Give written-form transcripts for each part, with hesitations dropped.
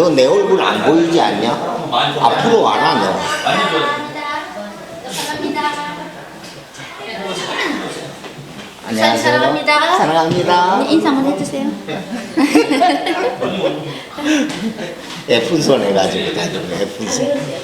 너 내 얼굴 안 보이지 않냐? 앞으로 와라 너. 안녕하세요. 사랑합니다. 사랑합니다. 네, 인사 한번 해주세요. 예쁜 손 해가지고 다니고 예쁜 손.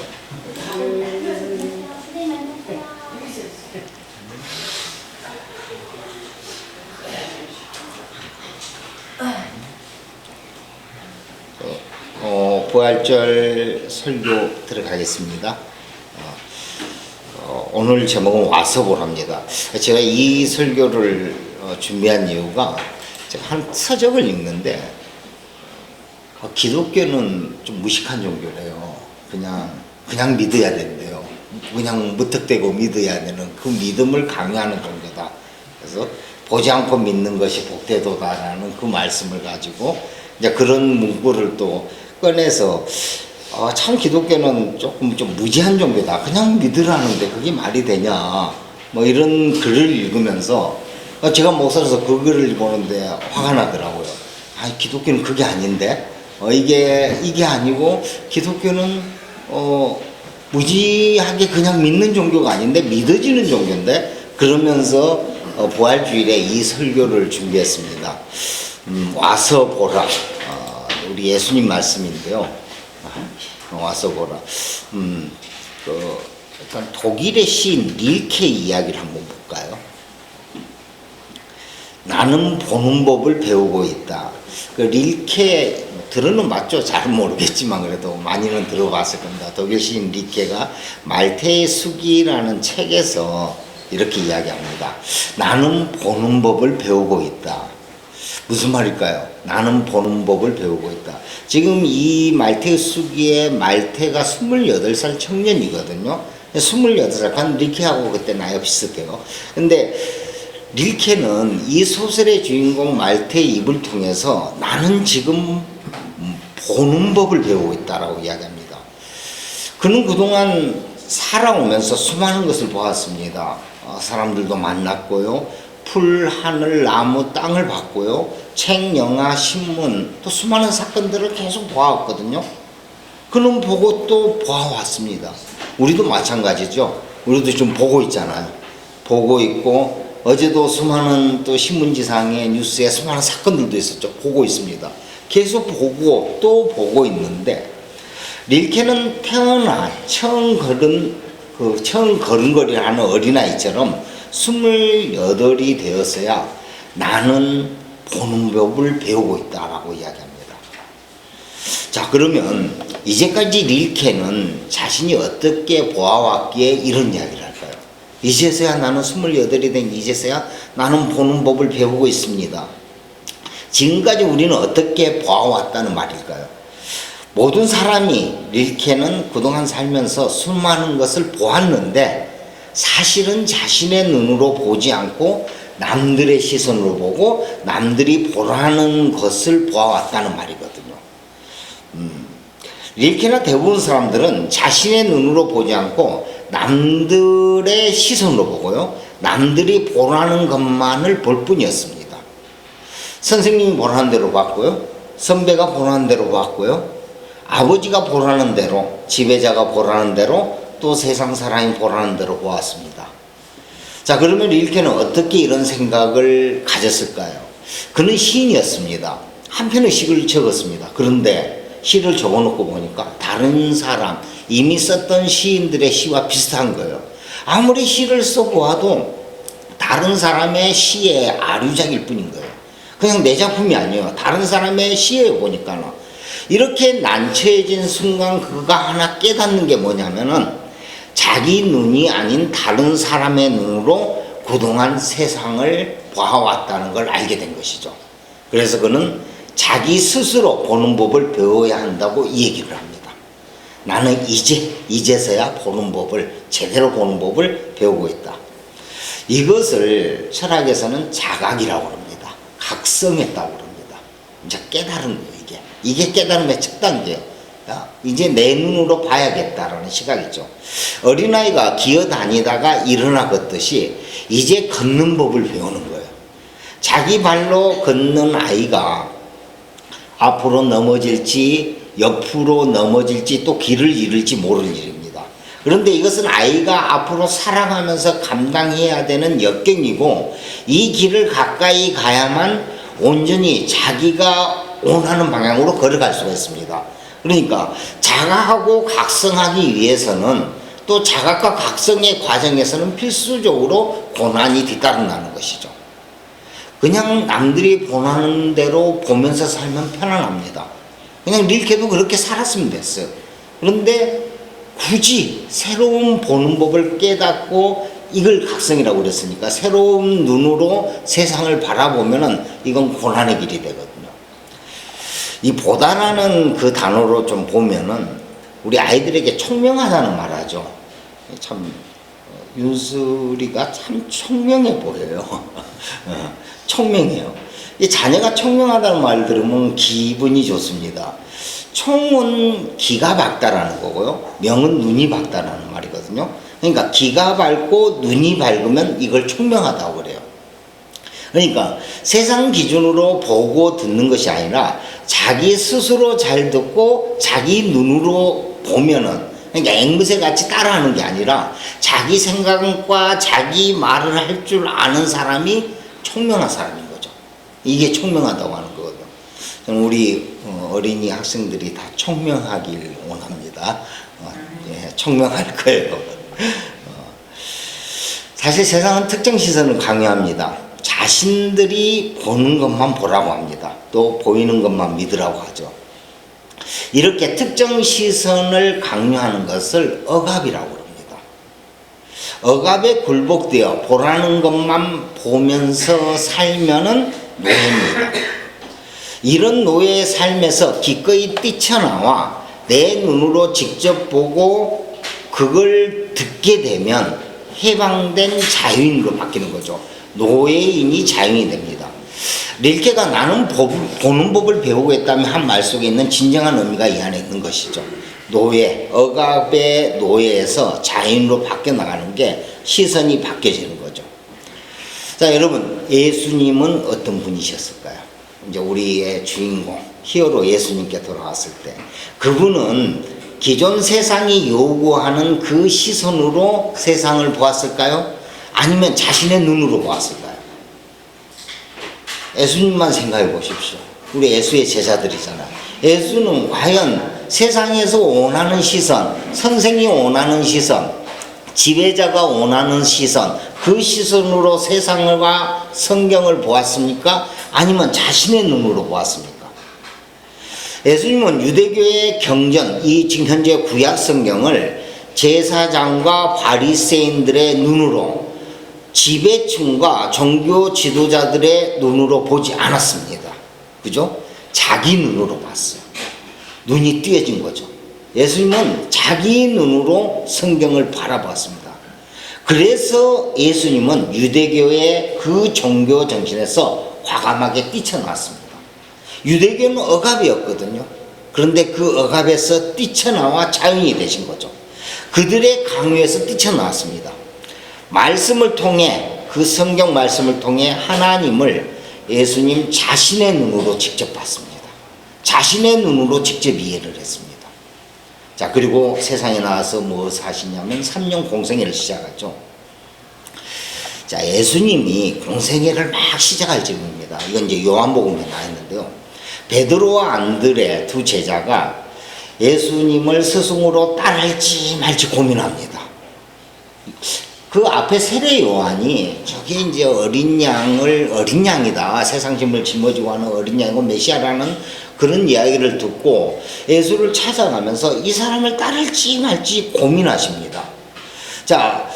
부활절 설교 들어가겠습니다. 오늘 제목은 와서 보랍니다. 제가 이 설교를 준비한 이유가 제가 한 서적을 읽는데 기독교는 좀 무식한 종교래요. 그냥 믿어야 된대요. 그냥 무턱대고 믿어야 되는 그 믿음을 강요하는 종교다. 그래서 보지 않고 믿는 것이 복되도다라는 그 말씀을 가지고 이제 그런 문구를 또 꺼내서 참 기독교는 조금 좀 무지한 종교다. 그냥 믿으라는데 그게 말이 되냐. 뭐 이런 글을 읽으면서 제가 목사로서 그 글을 보는데 화가 나더라고요. 기독교는 그게 아닌데 이게 아니고 기독교는 무지하게 그냥 믿는 종교가 아닌데 믿어지는 종교인데 그러면서 부활주일에 이 설교를 준비했습니다. 와서 보라. 우리 예수님 말씀인데요. 와서 보라. 일단 독일의 시인 릴케 이야기를 한번 볼까요? 나는 보는 법을 배우고 있다. 그 릴케 들어는 맞죠? 잘 모르겠지만 그래도 많이는 들어봤을 겁니다. 독일 시인 릴케가 말테의 수기라는 책에서 이렇게 이야기합니다. 나는 보는 법을 배우고 있다. 무슨 말일까요? 나는 보는 법을 배우고 있다. 지금 이 말테의 수기에 말테가 28살 청년이거든요. 28살, 한 릴케하고 그때 나이가 비슷해요. 근데 릴케는 이 소설의 주인공 말테의 입을 통해서 나는 지금 보는 법을 배우고 있다라고 이야기합니다. 그는 그동안 살아오면서 수많은 것을 보았습니다. 사람들도 만났고요. 풀, 하늘, 나무, 땅을 봤고요. 책, 영화, 신문, 또 수많은 사건들을 계속 보아왔거든요. 그는 보고 또 보아왔습니다. 우리도 마찬가지죠. 우리도 좀 보고 있잖아요. 보고 있고 어제도 수많은 또 신문지상의 뉴스에 수많은 사건들도 있었죠. 보고 있습니다. 계속 보고 또 보고 있는데 릴케는 태어나 처음 걸음걸이를 하는 어린아이처럼 28이 되었어야 나는 보는 법을 배우고 있다라고 이야기합니다. 자, 그러면 이제까지 릴케는 자신이 어떻게 보아왔기에 이런 이야기를 할까요? 이제서야 나는 28이 된 이제서야 나는 보는 법을 배우고 있습니다. 지금까지 우리는 어떻게 보아왔다는 말일까요? 모든 사람이 릴케는 그동안 살면서 수많은 것을 보았는데 사실은 자신의 눈으로 보지 않고 남들의 시선으로 보고 남들이 보라는 것을 보아왔다는 말이거든요. 릴케나 대부분 사람들은 자신의 눈으로 보지 않고 남들의 시선으로 보고요. 남들이 보라는 것만을 볼 뿐이었습니다. 선생님이 보라는 대로 봤고요. 선배가 보라는 대로 봤고요. 아버지가 보라는 대로, 지배자가 보라는 대로 또 세상 사람이 보라는 대로 보았습니다. 자, 그러면 릴케는 어떻게 이런 생각을 가졌을까요? 그는 시인이었습니다. 한 편의 시를 적었습니다. 그런데 시를 적어놓고 보니까 다른 사람, 이미 썼던 시인들의 시와 비슷한 거예요. 아무리 시를 써보아도 다른 사람의 시의 아류작일 뿐인 거예요. 그냥 내 작품이 아니에요. 다른 사람의 시에 보니까는. 이렇게 난처해진 순간 그가 하나 깨닫는 게 뭐냐면은 자기 눈이 아닌 다른 사람의 눈으로 그동안 세상을 보아왔다는 걸 알게 된 것이죠. 그래서 그는 자기 스스로 보는 법을 배워야 한다고 이 얘기를 합니다. 나는 이제서야 보는 법을, 제대로 보는 법을 배우고 있다. 이것을 철학에서는 자각이라고 합니다. 각성했다고 합니다. 이제 깨달은 거예요, 이게 깨달음의 첫 단계예요. 이제 내 눈으로 봐야겠다라는 시각이죠. 어린아이가 기어다니다가 일어나 걷듯이 이제 걷는 법을 배우는 거예요. 자기 발로 걷는 아이가 앞으로 넘어질지 옆으로 넘어질지 또 길을 잃을지 모르는 일입니다. 그런데 이것은 아이가 앞으로 살아가면서 감당해야 되는 역경이고, 이 길을 가까이 가야만 온전히 자기가 원하는 방향으로 걸어갈 수가 있습니다. 그러니까 자각하고 각성하기 위해서는, 또 자각과 각성의 과정에서는 필수적으로 고난이 뒤따른다는 것이죠. 그냥 남들이 보는 대로 보면서 살면 편안합니다. 그냥 릴케도 그렇게 살았으면 됐어요. 그런데 굳이 새로운 보는 법을 깨닫고, 이걸 각성이라고 그랬으니까 새로운 눈으로 세상을 바라보면은 이건 고난의 길이 되거든요. 이 보다라는 그 단어로 좀 보면은 우리 아이들에게 총명하다는 말 하죠. 참 윤수리가 참 총명해 보여요. 총명해요. 이 자녀가 총명하다는 말 들으면 기분이 좋습니다. 총은 기가 밝다라는 거고요, 명은 눈이 밝다라는 말이거든요. 그러니까 기가 밝고 눈이 밝으면 이걸 총명하다고 그래요. 그러니까 세상 기준으로 보고 듣는 것이 아니라 자기 스스로 잘 듣고 자기 눈으로 보면은, 그러니까 앵무새 같이 따라하는 게 아니라 자기 생각과 자기 말을 할 줄 아는 사람이 총명한 사람인 거죠. 이게 총명하다고 하는 거거든요. 저는 우리 어린이 학생들이 다 총명하길 원합니다. 예, 총명할 거예요. 사실 세상은 특정 시선을 강요합니다. 자신들이 보는 것만 보라고 합니다. 또 보이는 것만 믿으라고 하죠. 이렇게 특정 시선을 강요하는 것을 억압이라고 합니다. 억압에 굴복되어 보라는 것만 보면서 살면은 노예입니다. 이런 노예의 삶에서 기꺼이 뛰쳐나와 내 눈으로 직접 보고 그걸 듣게 되면 해방된 자유인으로 바뀌는 거죠. 노예인이 자유인이 됩니다. 릴케가 나는 보는 법을 배우겠다며 한 말 속에 있는 진정한 의미가 이 안에 있는 것이죠. 노예, 억압의 노예에서 자유인으로 바뀌어 나가는 게 시선이 바뀌어지는 거죠. 자, 여러분, 예수님은 어떤 분이셨을까요? 이제 우리의 주인공, 히어로 예수님께 돌아왔을 때 그분은 기존 세상이 요구하는 그 시선으로 세상을 보았을까요? 아니면 자신의 눈으로 보았을까요? 예수님만 생각해 보십시오. 우리 예수의 제자들이잖아요. 예수는 과연 세상에서 원하는 시선, 선생이 원하는 시선, 지배자가 원하는 시선, 그 시선으로 세상과 성경을 보았습니까? 아니면 자신의 눈으로 보았습니까? 예수님은 유대교의 경전, 이 지금 현재 구약 성경을 제사장과 바리새인들의 눈으로, 지배층과 종교 지도자들의 눈으로 보지 않았습니다. 그죠? 자기 눈으로 봤어요. 눈이 띄어진 거죠. 예수님은 자기 눈으로 성경을 바라봤습니다. 그래서 예수님은 유대교의 그 종교 정신에서 과감하게 뛰쳐나왔습니다. 유대교는 억압이었거든요. 그런데 그 억압에서 뛰쳐나와 자유인이 되신 거죠. 그들의 강요에서 뛰쳐나왔습니다. 말씀을 통해, 그 성경 말씀을 통해 하나님을 예수님 자신의 눈으로 직접 봤습니다. 자신의 눈으로 직접 이해를 했습니다. 자, 그리고 세상에 나와서 무엇을 하시냐면 3년 공생애를 시작하죠. 자, 예수님이 공생애를 막 시작할 즈음입니다. 이건 이제 요한복음에 나와 있는데요. 베드로와 안드레 두 제자가 예수님을 스승으로 따라할지 말지 고민합니다. 그 앞에 세례 요한이 저게 이제 어린 양이다, 세상 짐을 짊어지고 하는 어린 양이고 메시아라는 그런 이야기를 듣고 예수를 찾아가면서 이 사람을 따를지 말지 고민하십니다. 자,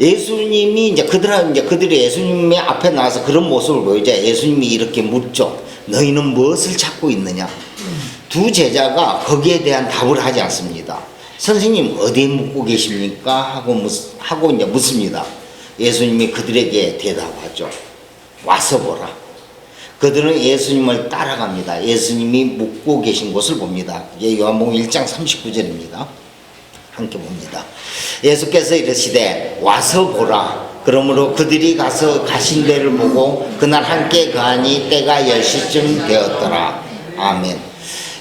예수님이 이제 그들이 예수님의 앞에 나와서 그런 모습을 보이자 예수님이 이렇게 묻죠. 너희는 무엇을 찾고 있느냐? 두 제자가 거기에 대한 답을 하지 않습니다. 선생님 어디에 묻고 계십니까? 하고 이제 묻습니다. 예수님이 그들에게 대답하죠. 와서 보라. 그들은 예수님을 따라갑니다. 예수님이 묻고 계신 곳을 봅니다. 이게 요한복음 1장 39절입니다. 함께 봅니다. 예수께서 이르시되 와서 보라. 그러므로 그들이 가서 가신 데를 보고 그날 함께 거하니 때가 10시쯤 되었더라. 아멘.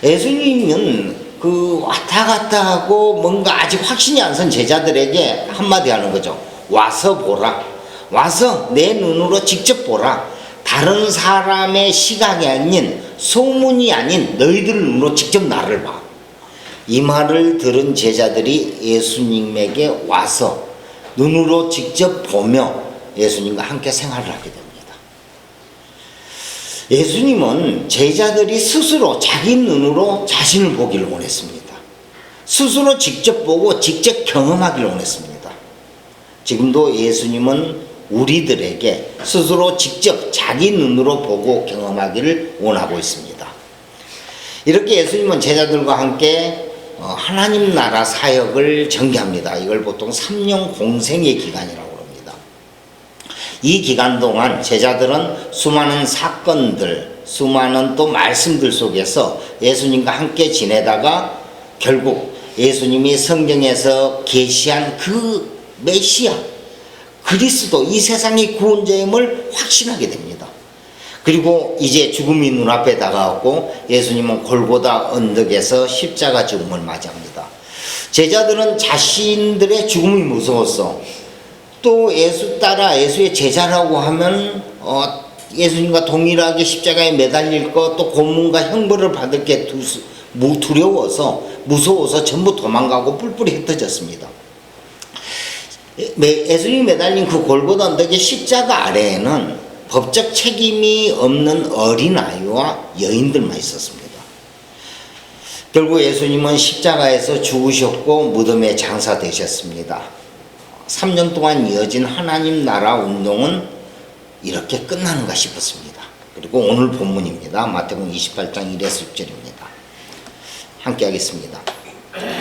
예수님은 그 왔다 갔다 하고 뭔가 아직 확신이 안 선 제자들에게 한마디 하는 거죠. 와서 보라. 와서 내 눈으로 직접 보라. 다른 사람의 시각이 아닌, 소문이 아닌 너희들 눈으로 직접 나를 봐. 이 말을 들은 제자들이 예수님에게 와서 눈으로 직접 보며 예수님과 함께 생활을 하게 됩니다. 예수님은 제자들이 스스로 자기 눈으로 자신을 보기를 원했습니다. 스스로 직접 보고 직접 경험하기를 원했습니다. 지금도 예수님은 우리들에게 스스로 직접 자기 눈으로 보고 경험하기를 원하고 있습니다. 이렇게 예수님은 제자들과 함께 하나님 나라 사역을 전개합니다. 이걸 보통 3년 공생의 기간이라고 합니다. 이 기간 동안 제자들은 수많은 사건들, 수많은 또 말씀들 속에서 예수님과 함께 지내다가 결국 예수님이 성경에서 계시한 그 메시아, 그리스도, 이 세상의 구원자임을 확신하게 됩니다. 그리고 이제 죽음이 눈앞에 다가왔고 예수님은 골고다 언덕에서 십자가 죽음을 맞이합니다. 제자들은 자신들의 죽음이 무서웠어. 또 예수 따라 예수의 제자라고 하면 예수님과 동일하게 십자가에 매달릴 것, 또 고문과 형벌을 받을 게 두려워서, 무서워서 전부 도망가고 뿔뿔이 흩어졌습니다. 예수님이 매달린 그 골고다 언덕의 십자가 아래에는 법적 책임이 없는 어린아이와 여인들만 있었습니다. 결국 예수님은 십자가에서 죽으셨고 무덤에 장사되셨습니다. 3년 동안 이어진 하나님 나라 운동은 이렇게 끝나는가 싶었습니다. 그리고 오늘 본문입니다. 마태복음 28장 1에서 6절입니다. 함께 하겠습니다.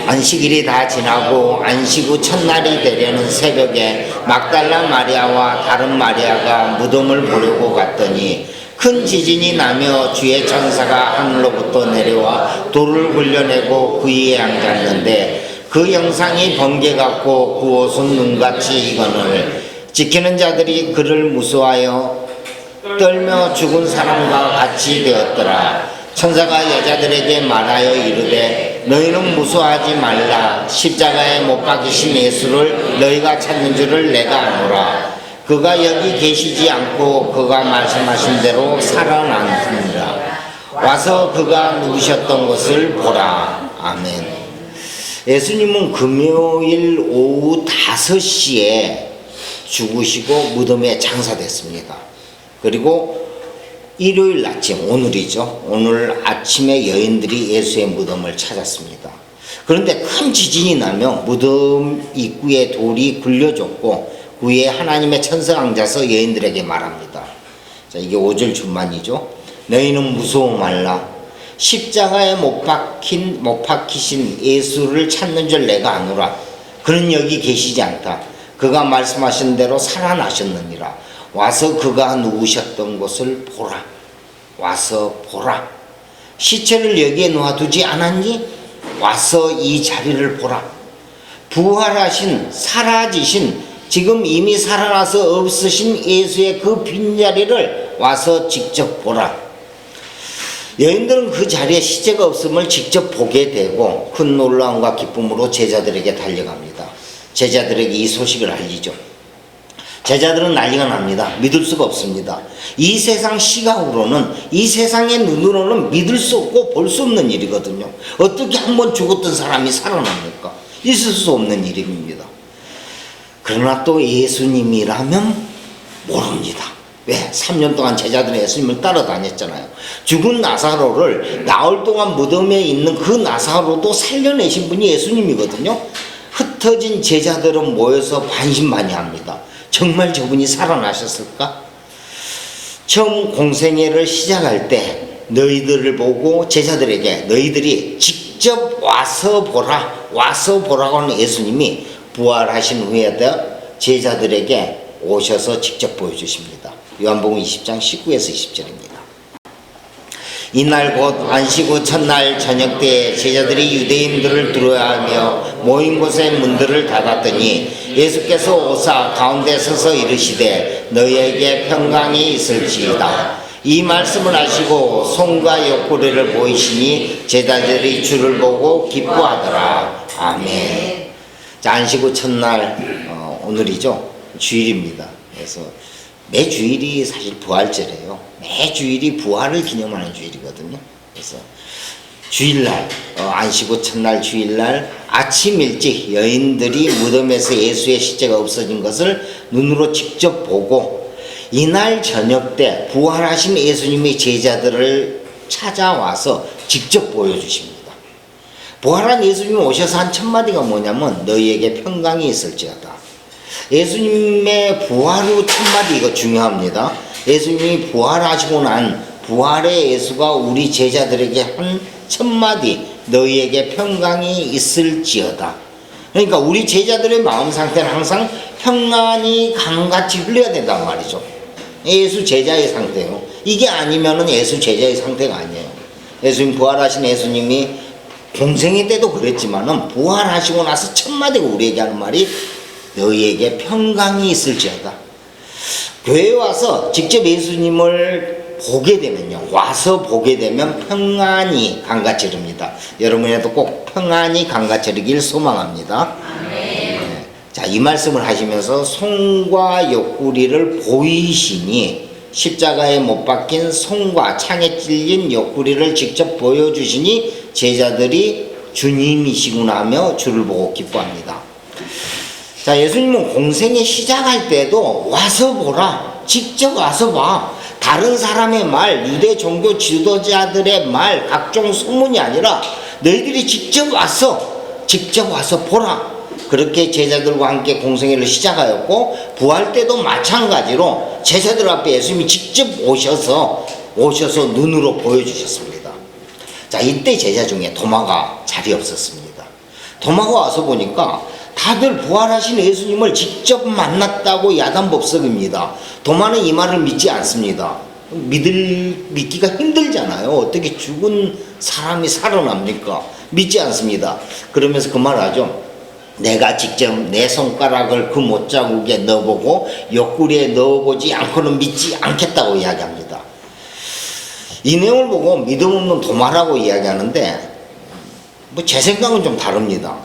안식일이 다 지나고 안식 후 첫날이 되려는 새벽에 막달라 마리아와 다른 마리아가 무덤을 보려고 갔더니 큰 지진이 나며 주의 천사가 하늘로부터 내려와 돌을 굴려내고 그 위에 앉았는데 그 형상이 번개 같고 그 옷은 눈같이 익거늘 지키는 자들이 그를 무서워하여 떨며 죽은 사람과 같이 되었더라. 천사가 여자들에게 말하여 이르되 너희는 무서워하지 말라. 십자가에 못 박히신 예수를 너희가 찾는 줄을 내가 아노라. 그가 여기 계시지 않고 그가 말씀하신 대로 살아났느니라. 와서 그가 누우셨던 것을 보라. 아멘. 예수님은 금요일 오후 5시에 죽으시고 무덤에 장사됐습니다. 그리고 일요일 아침, 오늘이죠. 오늘 아침에 여인들이 예수의 무덤을 찾았습니다. 그런데 큰 지진이 나며 무덤 입구에 돌이 굴려졌고 그 위에 하나님의 천사가 앉아서 여인들에게 말합니다. 자, 이게 5절 중반이죠. 너희는 무서워 말라. 십자가에 못 박히신 예수를 찾는 줄 내가 아노라. 그는 여기 계시지 않다. 그가 말씀하신 대로 살아나셨느니라. 와서 그가 누우셨던 곳을 보라. 와서 보라. 시체를 여기에 놓아두지 않았니? 와서 이 자리를 보라. 부활하신, 사라지신, 지금 이미 살아나서 없으신 예수의 그 빈자리를 와서 직접 보라. 여인들은 그 자리에 시체가 없음을 직접 보게 되고 큰 놀라움과 기쁨으로 제자들에게 달려갑니다. 제자들에게 이 소식을 알리죠. 제자들은 난리가 납니다. 믿을 수가 없습니다. 이 세상 시각으로는, 이 세상의 눈으로는 믿을 수 없고 볼 수 없는 일이거든요. 어떻게 한번 죽었던 사람이 살아납니까? 있을 수 없는 일입니다. 그러나 또 예수님이라면 모릅니다. 왜? 3년 동안 제자들은 예수님을 따라다녔잖아요. 죽은 나사로를 나흘 동안 무덤에 있는 그 나사로도 살려내신 분이 예수님이거든요. 흩어진 제자들은 모여서 반신반의합니다. 정말 저분이 살아나셨을까? 처음 공생애를 시작할 때 너희들을 보고 제자들에게 너희들이 직접 와서 보라, 와서 보라고 하는 예수님이 부활하신 후에 제자들에게 오셔서 직접 보여주십니다. 요한복음 20장 19에서 20절입니다. 이날 곧 안식 후 첫날 저녁 때에 제자들이 유대인들을 두려워하며 모인 곳의 문들을 닫았더니 예수께서 오사 가운데 서서 이르시되 너희에게 평강이 있을지이다. 이 말씀을 하시고 손과 옆구리를 보이시니 제자들이 주를 보고 기뻐하더라. 아멘. 자, 안식 후 첫날 오늘이죠. 주일입니다. 그래서 매 주일이 사실 부활절이에요. 매 주일이 부활을 기념하는 주일이거든요. 그래서 주일날 안식 후 첫날 주일날 아침 일찍 여인들이 무덤에서 예수의 시체가 없어진 것을 눈으로 직접 보고 이날 저녁 때 부활하신 예수님의 제자들을 찾아와서 직접 보여주십니다. 부활한 예수님이 오셔서 한 첫마디가 뭐냐면 너희에게 평강이 있을지어다. 예수님의 부활 후 첫마디 이거 중요합니다. 예수님이 부활하시고 난 부활의 예수가 우리 제자들에게 한 첫마디 너희에게 평강이 있을지어다. 그러니까 우리 제자들의 마음 상태는 항상 평안이 강같이 흘러야 된단 말이죠. 예수 제자의 상태예요. 이게 아니면은 예수 제자의 상태가 아니에요. 예수님 부활하신 예수님이 공생애 때도 그랬지만은 부활하시고 나서 첫마디가 우리에게 하는 말이 너희에게 평강이 있을지어다. 교회에 와서 직접 예수님을 보게 되면요, 와서 보게 되면 평안이 강같이 흐릅니다. 여러분에도 꼭 평안이 강같이 흐르길 소망합니다. 네. 자, 이 말씀을 하시면서 손과 옆구리를 보이시니 십자가에 못 박힌 손과 창에 찔린 옆구리를 직접 보여주시니 제자들이 주님이시구나 하며 주를 보고 기뻐합니다. 자, 예수님은 공생에 시작할 때도 와서 보라, 직접 와서 봐. 다른 사람의 말, 유대 종교 지도자들의 말, 각종 소문이 아니라 너희들이 직접 와서 보라. 그렇게 제자들과 함께 공생애를 시작하였고 부활 때도 마찬가지로 제자들 앞에 예수님이 직접 오셔서 눈으로 보여주셨습니다. 자, 이때 제자 중에 도마가 자리 없었습니다. 도마가 와서 보니까 다들 부활하신 예수님을 직접 만났다고 야단법석입니다. 도마는 이 말을 믿지 않습니다. 믿기가 힘들잖아요. 어떻게 죽은 사람이 살아납니까? 믿지 않습니다. 그러면서 그 말 하죠. 내가 직접 내 손가락을 그 못자국에 넣어보고 옆구리에 넣어보지 않고는 믿지 않겠다고 이야기합니다. 이 내용을 보고 믿음 없는 도마라고 이야기하는데 제 생각은 좀 다릅니다.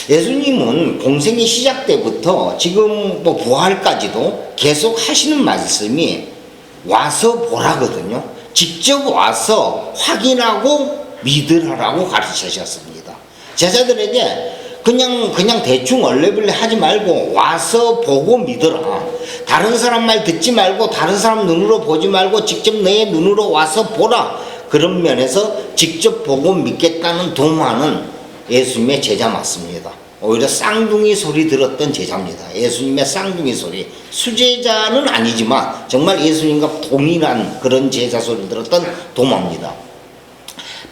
예수님은 공생의 시작 때부터 지금 부활까지도 계속 하시는 말씀이 와서 보라거든요. 직접 와서 확인하고 믿으라고 가르치셨습니다. 제자들에게 그냥 대충 얼레벌레 하지 말고 와서 보고 믿어라. 다른 사람 말 듣지 말고 다른 사람 눈으로 보지 말고 직접 내 눈으로 와서 보라. 그런 면에서 직접 보고 믿겠다는 도마는 예수님의 제자 맞습니다. 오히려 쌍둥이 소리 들었던 제자입니다. 예수님의 쌍둥이 소리. 수제자는 아니지만 정말 예수님과 동일한 그런 제자 소리 들었던 도마입니다.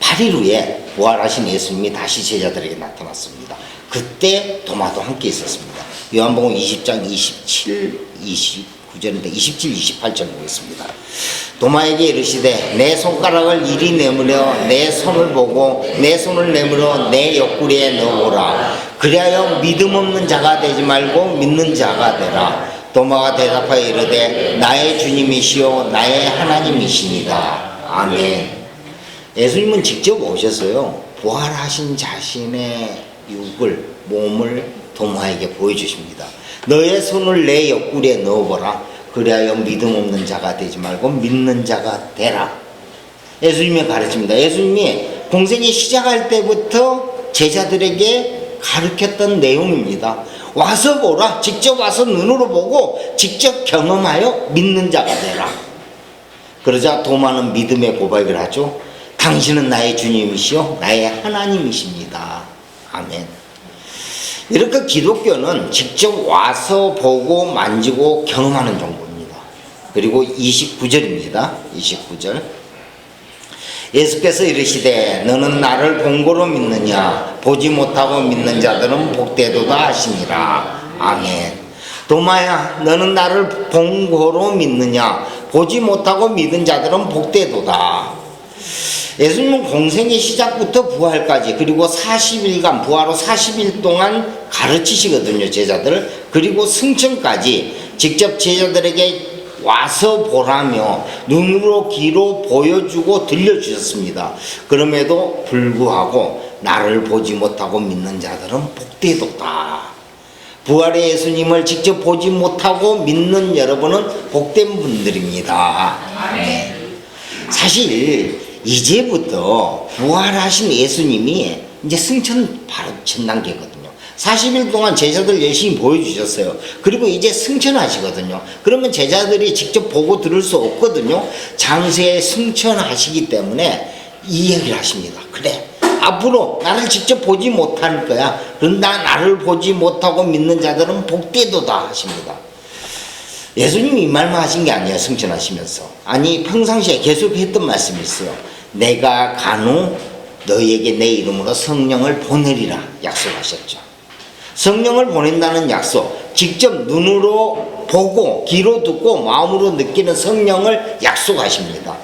8일 후에 부활하신 예수님이 다시 제자들에게 나타났습니다. 그때 도마도 함께 있었습니다. 요한복음 20장 27, 29절인데 27, 28절 보겠습니다. 도마에게 이르시되 내 손가락을 이리 내밀어 내 손을 보고 내 손을 내밀어 내 옆구리에 넣어보라. 그리하여 믿음 없는 자가 되지 말고 믿는 자가 되라. 도마가 대답하여 이르되 나의 주님이시요 나의 하나님이시니라. 아멘. 예수님은 직접 오셨어요. 부활하신 자신의 몸을 도마에게 보여주십니다. 너의 손을 내 옆구리에 넣어보라. 그리하여 믿음 없는 자가 되지 말고 믿는 자가 되라. 예수님이 가르칩니다. 예수님이 공생이 시작할 때부터 제자들에게 가르쳤던 내용입니다. 와서 보라. 직접 와서 눈으로 보고 직접 경험하여 믿는 자가 되라. 그러자 도마는 믿음의 고백을 하죠. 당신은 나의 주님이시요 나의 하나님이십니다. 아멘. 이렇게 기독교는 직접 와서 보고 만지고 경험하는 정보입니다. 그리고 29절입니다. 29절. 예수께서 이르시되 너는 나를 본고로 믿느냐 보지 못하고 믿는 자들은 복되도다 하시니라. 아멘. 도마야 너는 나를 본고로 믿느냐 보지 못하고 믿은 자들은 복되도다. 예수님은 공생의 시작부터 부활까지 그리고 40일간 부활 후 40일 동안 가르치시거든요. 제자들을. 그리고 승천까지 직접 제자들에게 와서 보라며 눈으로 귀로 보여주고 들려주셨습니다. 그럼에도 불구하고 나를 보지 못하고 믿는 자들은 복되도다. 부활의 예수님을 직접 보지 못하고 믿는 여러분은 복된 분들입니다. 아멘. 사실 이제부터 부활하신 예수님이 이제 승천 바로 첫 단계거든요. 40일 동안 제자들 열심히 보여주셨어요. 그리고 이제 승천하시거든요. 그러면 제자들이 직접 보고 들을 수 없거든요. 장세에 승천하시기 때문에 이 얘기를 하십니다. 그래, 앞으로 나를 직접 보지 못할 거야. 그러나 나를 보지 못하고 믿는 자들은 복되도다 하십니다. 예수님이 이 말만 하신 게 아니에요. 승천하시면서. 아니, 평상시에 계속 했던 말씀이 있어요. 내가 간 후 너희에게 내 이름으로 성령을 보내리라 약속하셨죠. 성령을 보낸다는 약속, 직접 눈으로 보고 귀로 듣고 마음으로 느끼는 성령을 약속하십니다.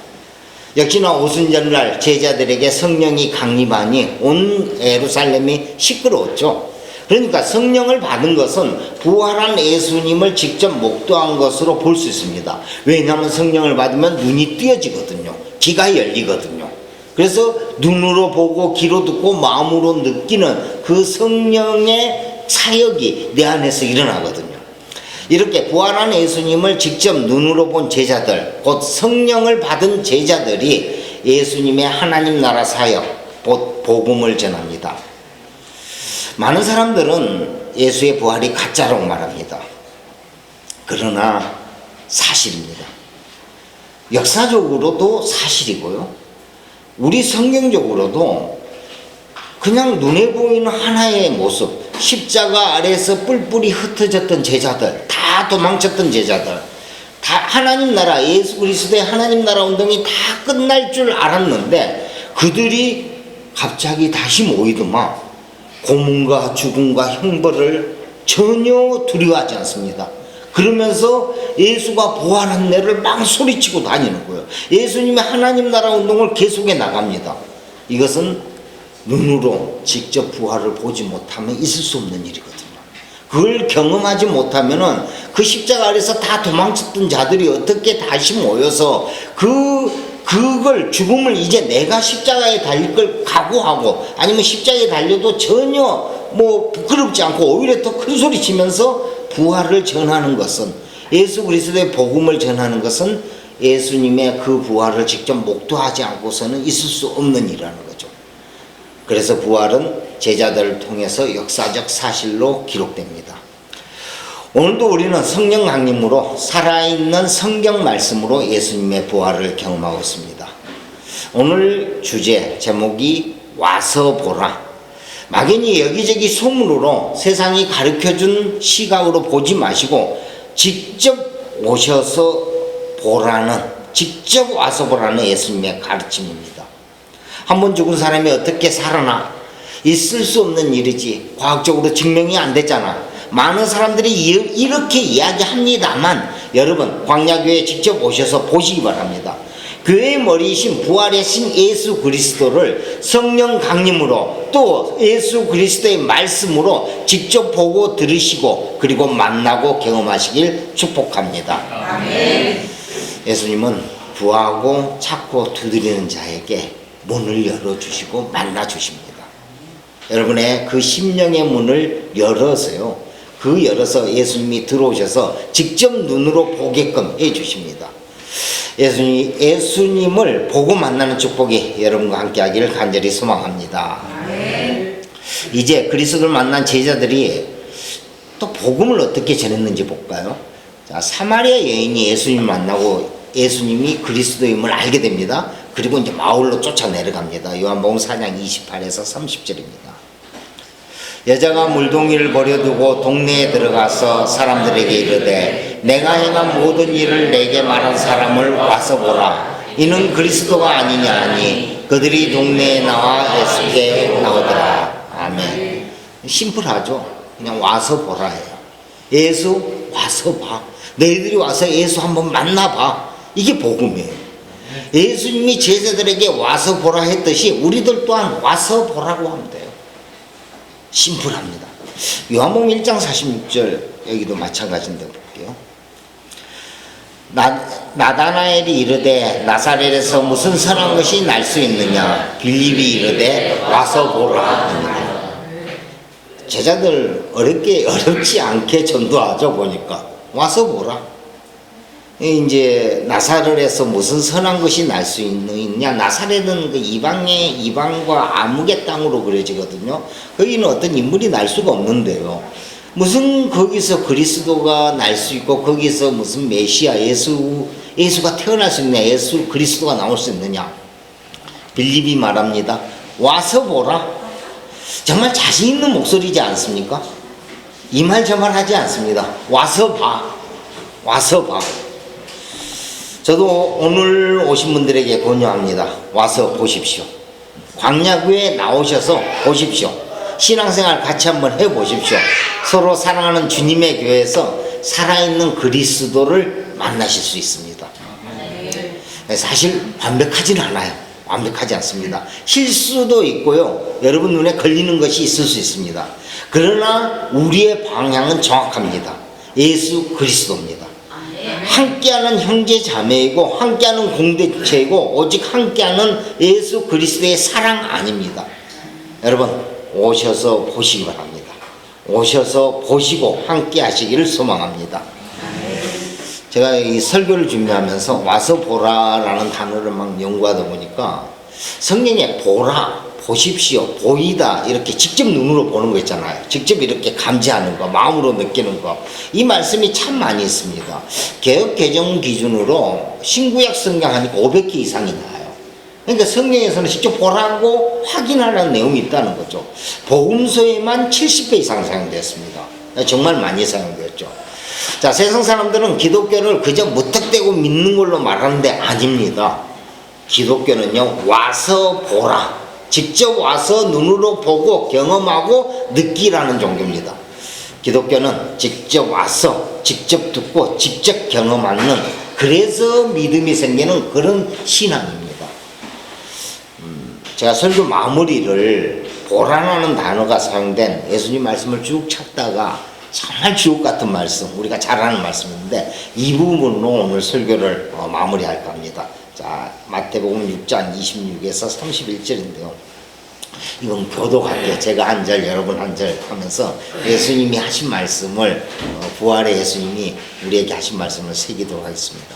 역시나 오순절날 제자들에게 성령이 강림하니 온 예루살렘이 시끄러웠죠. 그러니까 성령을 받은 것은 부활한 예수님을 직접 목도한 것으로 볼 수 있습니다. 왜냐하면 성령을 받으면 눈이 띄어지거든요. 귀가 열리거든요. 그래서 눈으로 보고 귀로 듣고 마음으로 느끼는 그 성령의 사역이 내 안에서 일어나거든요. 이렇게 부활한 예수님을 직접 눈으로 본 제자들, 곧 성령을 받은 제자들이 예수님의 하나님 나라 사역, 곧 복음을 전합니다. 많은 사람들은 예수의 부활이 가짜라고 말합니다. 그러나 사실입니다. 역사적으로도 사실이고요. 우리 성경적으로도 그냥 눈에 보이는 하나의 모습, 십자가 아래에서 뿔뿔이 흩어졌던 제자들, 다 도망쳤던 제자들, 다 하나님 나라, 예수 그리스도의 하나님 나라 운동이 다 끝날 줄 알았는데 그들이 갑자기 다시 모이더만 고문과 죽음과 형벌을 전혀 두려워하지 않습니다. 그러면서 예수가 부활한 날을 막 소리치고 다니는 거예요. 예수님의 하나님 나라 운동을 계속해 나갑니다. 이것은 눈으로 직접 부활을 보지 못하면 있을 수 없는 일이거든요. 그걸 경험하지 못하면은 그 십자가 아래서 다 도망쳤던 자들이 어떻게 다시 모여서 그걸 죽음을 이제 내가 십자가에 달릴 걸 각오하고 아니면 십자가에 달려도 전혀 뭐 부끄럽지 않고 오히려 더 큰 소리 치면서 부활을 전하는 것은, 예수 그리스도의 복음을 전하는 것은 예수님의 그 부활을 직접 목도하지 않고서는 있을 수 없는 일이라는 거죠. 그래서 부활은 제자들을 통해서 역사적 사실로 기록됩니다. 오늘도 우리는 성령 강림으로 살아있는 성경 말씀으로 예수님의 부활을 경험하고 있습니다. 오늘 주제 제목이 와서 보라. 막연히 여기저기 소문으로 세상이 가르쳐준 시각으로 보지 마시고 직접 오셔서 보라는, 직접 와서 보라는 예수님의 가르침입니다. 한 번 죽은 사람이 어떻게 살아나? 있을 수 없는 일이지. 과학적으로 증명이 안 됐잖아. 많은 사람들이 이렇게 이야기합니다만 여러분, 광야교회에 직접 오셔서 보시기 바랍니다. 교회의 머리이신 부활의 신 예수 그리스도를 성령 강림으로 또 예수 그리스도의 말씀으로 직접 보고 들으시고 그리고 만나고 경험하시길 축복합니다. 아멘. 예수님은 구하고 찾고 두드리는 자에게 문을 열어주시고 만나주십니다. 여러분의 그 심령의 문을 열어서요, 그 열어서 예수님이 들어오셔서 직접 눈으로 보게끔 해주십니다. 예수님을 보고 만나는 축복이 여러분과 함께 하기를 간절히 소망합니다. 아멘. 이제 그리스도를 만난 제자들이 또 복음을 어떻게 전했는지 볼까요? 자, 사마리아 여인이 예수님을 만나고 예수님이 그리스도임을 알게 됩니다. 그리고 이제 마을로 쫓아 내려갑니다. 요한복음 4장 28에서 30절입니다. 여자가 물동이를 버려두고 동네에 들어가서 사람들에게 이르되 내가 행한 모든 일을 내게 말한 사람을 와서 보라. 이는 그리스도가 아니냐 하니 그들이 동네에 나와 예수께 나오더라. 아멘. 심플하죠. 그냥 와서 보라 해요. 예수 와서 봐. 너희들이 와서 예수 한번 만나봐. 이게 복음이에요. 예수님이 제자들에게 와서 보라 했듯이 우리들 또한 와서 보라고 하면 돼요. 심플합니다. 요한복음 1장 46절 여기도 마찬가지인데 볼게요. 나다나엘이 이르되 나사렛에서 무슨 선한 것이 날 수 있느냐. 빌립이 이르되 와서 보라 합니다. 제자들 어렵지 않게 전도하죠. 보니까 와서 보라. 이제 나사렛에서 무슨 선한 것이 날 수 있느냐. 나사렛은 그 이방과 암흑의 땅으로 그려지거든요. 거기는 어떤 인물이 날 수가 없는데요. 무슨 거기서 그리스도가 날 수 있고 거기서 무슨 메시아 예수가 태어날 수 있느냐. 예수 그리스도가 나올 수 있느냐. 빌립이 말합니다. 와서 보라. 정말 자신 있는 목소리지 않습니까? 이 말 저 말 하지 않습니다. 와서 봐. 와서 봐. 저도 오늘 오신 분들에게 권유합니다. 와서 보십시오. 광야교회에 나오셔서 보십시오. 신앙생활 같이 한번 해보십시오. 서로 사랑하는 주님의 교회에서 살아있는 그리스도를 만나실 수 있습니다. 사실 완벽하지는 않아요. 완벽하지 않습니다. 실수도 있고요. 여러분 눈에 걸리는 것이 있을 수 있습니다. 그러나 우리의 방향은 정확합니다. 예수 그리스도입니다. 함께하는 형제 자매이고 함께하는 공동체이고 오직 함께하는 예수 그리스도의 사랑 아닙니다. 여러분 오셔서 보시기 바랍니다. 오셔서 보시고 함께 하시기를 소망합니다. 제가 이 설교를 준비하면서 와서 보라라는 단어를 막 연구하다 보니까 성경에 보라, 보십시오, 보이다 이렇게 직접 눈으로 보는 거 있잖아요. 직접 이렇게 감지하는 거, 마음으로 느끼는 거. 이 말씀이 참 많이 있습니다. 개역 개정 기준으로 신구약 성경 하니까 500개 이상이 나와요. 그러니까 성경에서는 직접 보라고 확인하라는 내용이 있다는 거죠. 복음서에만 70배 이상 사용되었습니다. 정말 많이 사용되었죠. 자, 세상 사람들은 기독교를 그저 무턱대고 믿는 걸로 말하는데 아닙니다. 기독교는요, 와서 보라. 직접 와서 눈으로 보고 경험하고 느끼라는 종교입니다. 기독교는 직접 와서 직접 듣고 직접 경험하는, 그래서 믿음이 생기는 그런 신앙입니다. 제가 설교 마무리를 보라라는 단어가 사용된 예수님 말씀을 쭉 찾다가 정말 주옥 같은 말씀, 우리가 잘 아는 말씀인데 이 부분으로 오늘 설교를 마무리할까 합니다. 자, 마태복음 6장 26에서 31절인데요. 이건 교독할게요. 제가 한 절, 여러분 한 절 하면서 예수님이 하신 말씀을, 부활의 예수님이 우리에게 하신 말씀을 새기도록 하겠습니다.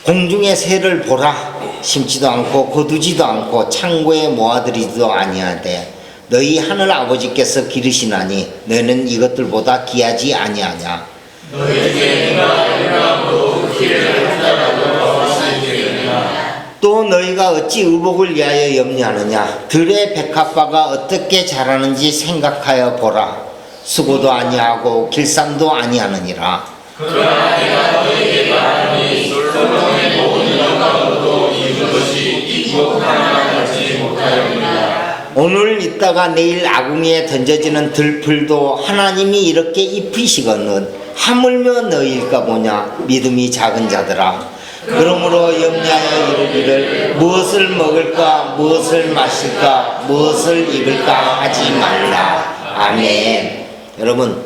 공중의 새를 보라. 심지도 않고 거두지도 않고 창고에 모아들이지도 아니하되 너희 하늘 아버지께서 기르시나니 너는 이것들보다 귀하지 아니하냐. 너희에게 누가 이러함으로 기를 한다라고 말씀드리느냐. 또 너희가 어찌 의복을 위하여 염려하느냐. 들의 백합화가 어떻게 자라는지 생각하여 보라. 수고도 아니하고 길쌈도 아니하느니라. 그러나 내가 너희에게 말하니 솔로몬의 모든 영광으로도 이룬 것이 이 것 하나 갖지 못하였느니라. 오늘 있다가 내일 아궁이에 던져지는 들풀도 하나님이 이렇게 입히시거든 하물며 너희일까 보냐. 믿음이 작은 자들아. 그러므로 염려하여 이르기를 무엇을 먹을까 무엇을 마실까 무엇을 입을까 하지 말라. 아멘. 여러분,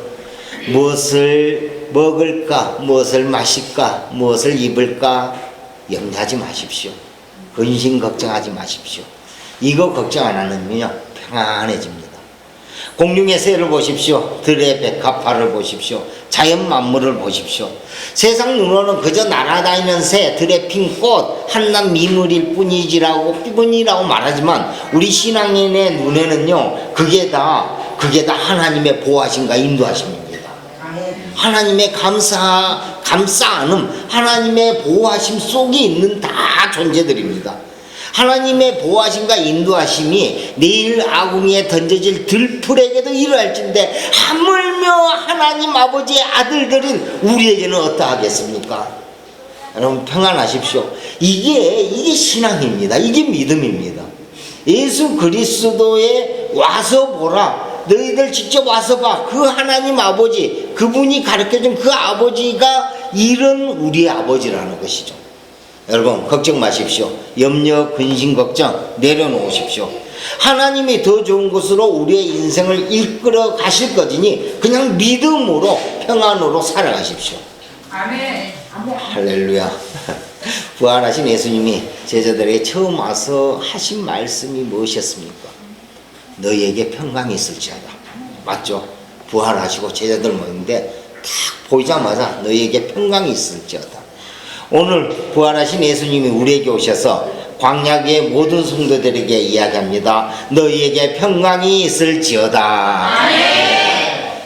무엇을 먹을까 무엇을 마실까 무엇을 입을까 염려하지 마십시오. 근심 걱정하지 마십시오. 이거 걱정 안 하면요 평안해집니다. 공중의 새를 보십시오. 들의 백합화를 보십시오. 자연 만물을 보십시오. 세상 눈으로는 그저 날아다니는 새, 들의 핀 꽃, 한낱 미물일 뿐이라고 말하지만 우리 신앙인의 눈에는요 그게 다 하나님의 보호하심과 인도하심입니다. 하나님의 감싸안음, 하나님의 보호하심 속에 있는 다 존재들입니다. 하나님의 보호하심과 인도하심이 내일 아궁이에 던져질 들풀에게도 이르할진대 하물며 하나님 아버지의 아들들인 우리에게는 어떠하겠습니까? 여러분 평안하십시오. 이게 신앙입니다. 이게 믿음입니다. 예수 그리스도에 와서 보라. 너희들 직접 와서 봐. 그 하나님 아버지, 그분이 가르쳐준 그 아버지가 이런 우리의 아버지라는 것이죠. 여러분 걱정 마십시오. 염려, 근심, 걱정 내려놓으십시오. 하나님이 더 좋은 곳으로 우리의 인생을 이끌어 가실 것이니 그냥 믿음으로 평안으로 살아가십시오. 아멘. 할렐루야. 부활하신 예수님이 제자들에게 처음 와서 하신 말씀이 무엇이었습니까? 너희에게 평강이 있을지어다. 맞죠? 부활하시고 제자들 모였는데 딱 보이자마자 너희에게 평강이 있을지어다. 오늘 부활하신 예수님이 우리에게 오셔서 광야의 모든 성도들에게 이야기합니다. 너희에게 평강이 있을지어다.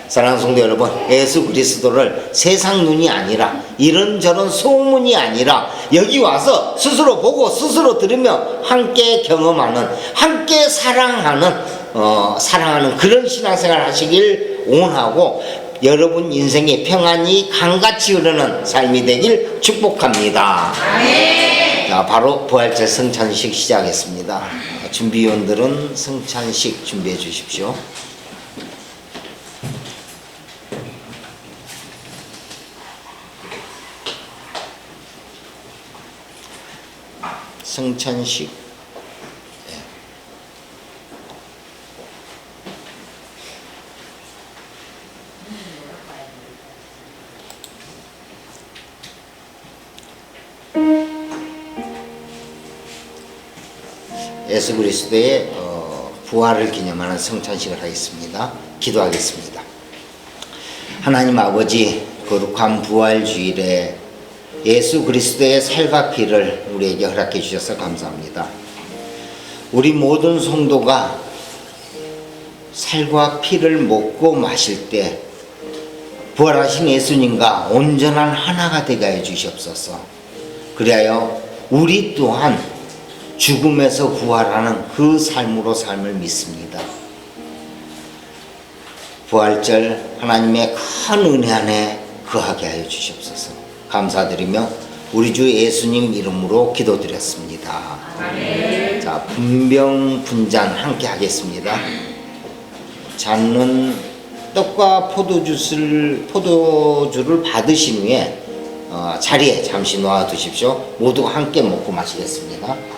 사랑하는 성도 여러분, 예수 그리스도를 세상 눈이 아니라 이런저런 소문이 아니라 여기 와서 스스로 보고 스스로 들으며 함께 경험하는, 함께 사랑하는 그런 신앙생활 하시길 원하고 여러분 인생의 평안이 강같이 흐르는 삶이 되길 축복합니다. 자, 바로 부활절 성찬식 시작하겠습니다. 준비위원들은 성찬식 준비해 주십시오. 성찬식. 예수 그리스도의 부활을 기념하는 성찬식을 하겠습니다. 기도하겠습니다. 하나님 아버지, 거룩한 부활주일에 예수 그리스도의 살과 피를 우리에게 허락해 주셔서 감사합니다. 우리 모든 성도가 살과 피를 먹고 마실 때 부활하신 예수님과 온전한 하나가 되게 해 주시옵소서. 그리하여 우리 또한 죽음에서 부활하는 그 삶으로 삶을 믿습니다. 부활절 하나님의 큰 은혜 안에 거하게 하여 주시옵소서. 감사드리며 우리 주 예수님 이름으로 기도드렸습니다. 아멘. 자, 분병분잔 함께 하겠습니다. 잔은 떡과 포도주를 받으신 후에 자리에 잠시 놓아 두십시오. 모두 함께 먹고 마시겠습니다.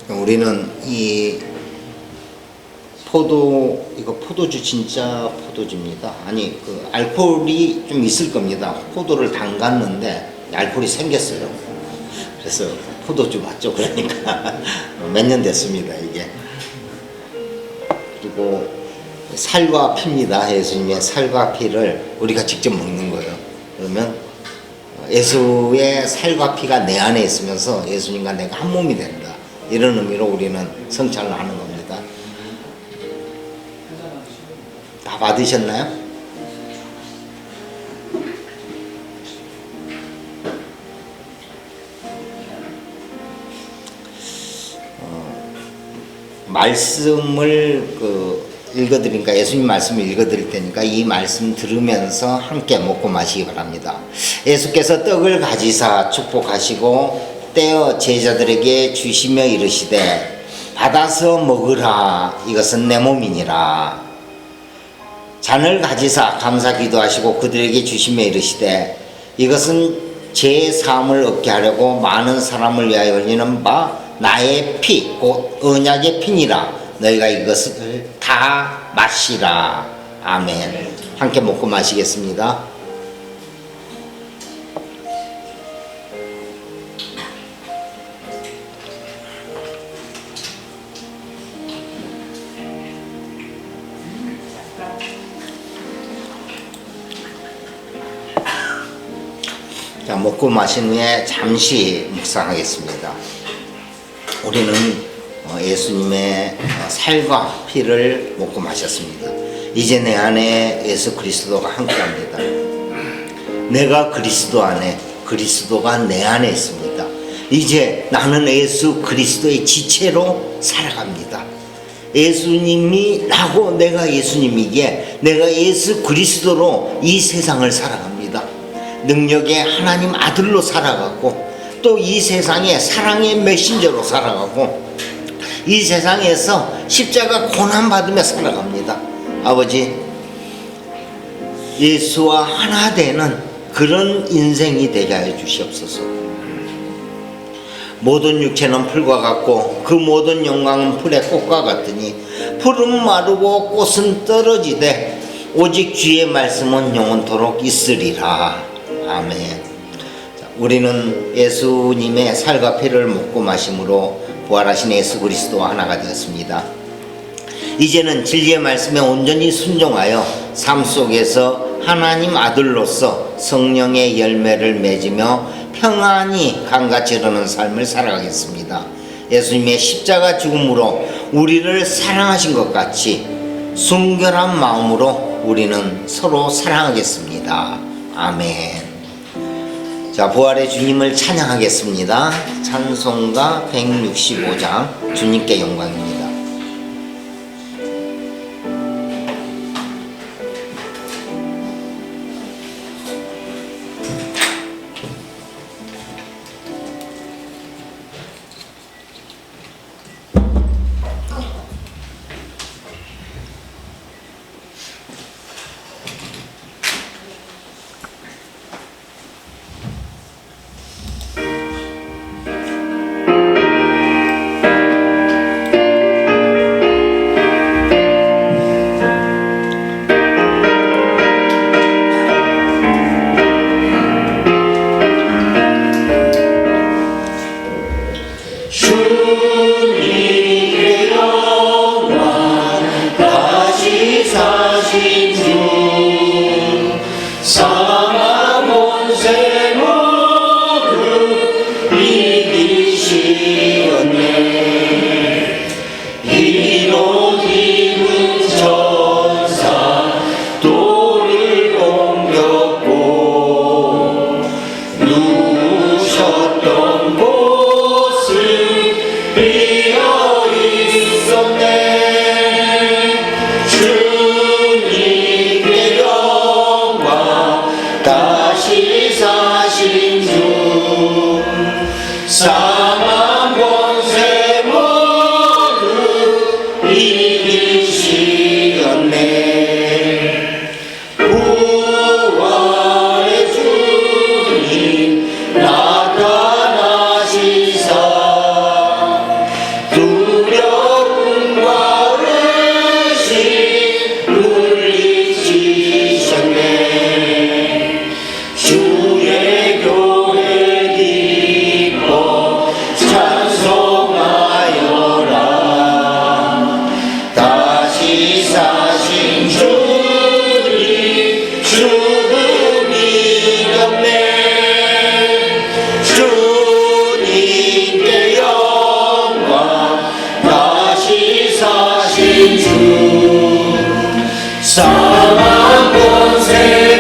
우리는 이 이거 포도주 진짜 포도주입니다. 아니 그 알코올이 좀 있을 겁니다. 포도를 담갔는데 알코올이 생겼어요. 그래서 포도주 맞죠? 그러니까 몇 년 됐습니다 이게. 그리고 살과 피입니다. 예수님의 살과 피를 우리가 직접 먹는 거예요. 그러면 예수의 살과 피가 내 안에 있으면서 예수님과 내가 한 몸이 된다. 이런 의미로 우리는 성찬을 하는 겁니다. 다 받으셨나요? 말씀을 읽어드리니까 예수님 말씀을 읽어드릴 테니까 이 말씀 들으면서 함께 먹고 마시기 바랍니다. 예수께서 떡을 가지사 축복하시고 떼어 제자들에게 주시며 이르시되 받아서 먹으라 이것은 내 몸이니라. 잔을 가지사 감사 기도하시고 그들에게 주시며 이르시되 이것은 제 사함을 얻게 하려고 많은 사람을 위하여 흘리는 바 나의 피 곧 언약의 피니라. 너희가 이것을 다 마시라. 아멘. 함께 먹고 마시겠습니다. 자, 먹고 마신 후에 잠시 묵상하겠습니다. 우리는 예수님의 살과 피를 먹고 마셨습니다. 이제 내 안에 예수 그리스도가 함께합니다. 내가 그리스도 안에, 그리스도가 내 안에 있습니다. 이제 나는 예수 그리스도의 지체로 살아갑니다. 예수님이 나고 내가 예수님이기에 내가 예수 그리스도로 이 세상을 살아갑니다. 능력의 하나님 아들로 살아가고 아직도 이 세상에 사랑의 메신저로 살아가고 이 세상에서 십자가 고난받으며 살아갑니다. 아버지, 예수와 하나 되는 그런 인생이 되게 해 주시옵소서. 모든 육체는 풀과 같고 그 모든 영광은 풀의 꽃과 같으니 풀은 마르고 꽃은 떨어지되 오직 주의 말씀은 영원토록 있으리라. 아멘. 자, 우리는 예수님의 살과 피를 먹고 마심으로 부활하신 예수 그리스도와 하나가 되었습니다. 이제는 진리의 말씀에 온전히 순종하여 삶 속에서 하나님 아들로서 성령의 열매를 맺으며 평안히 강같이 흐르는 삶을 살아가겠습니다. 예수님의 십자가 죽음으로 우리를 사랑하신 것 같이 순결한 마음으로 우리는 서로 사랑하겠습니다. 아멘. 자, 부활의 주님을 찬양하겠습니다. 찬송가 165장 주님께 영광입니다. 사망 권세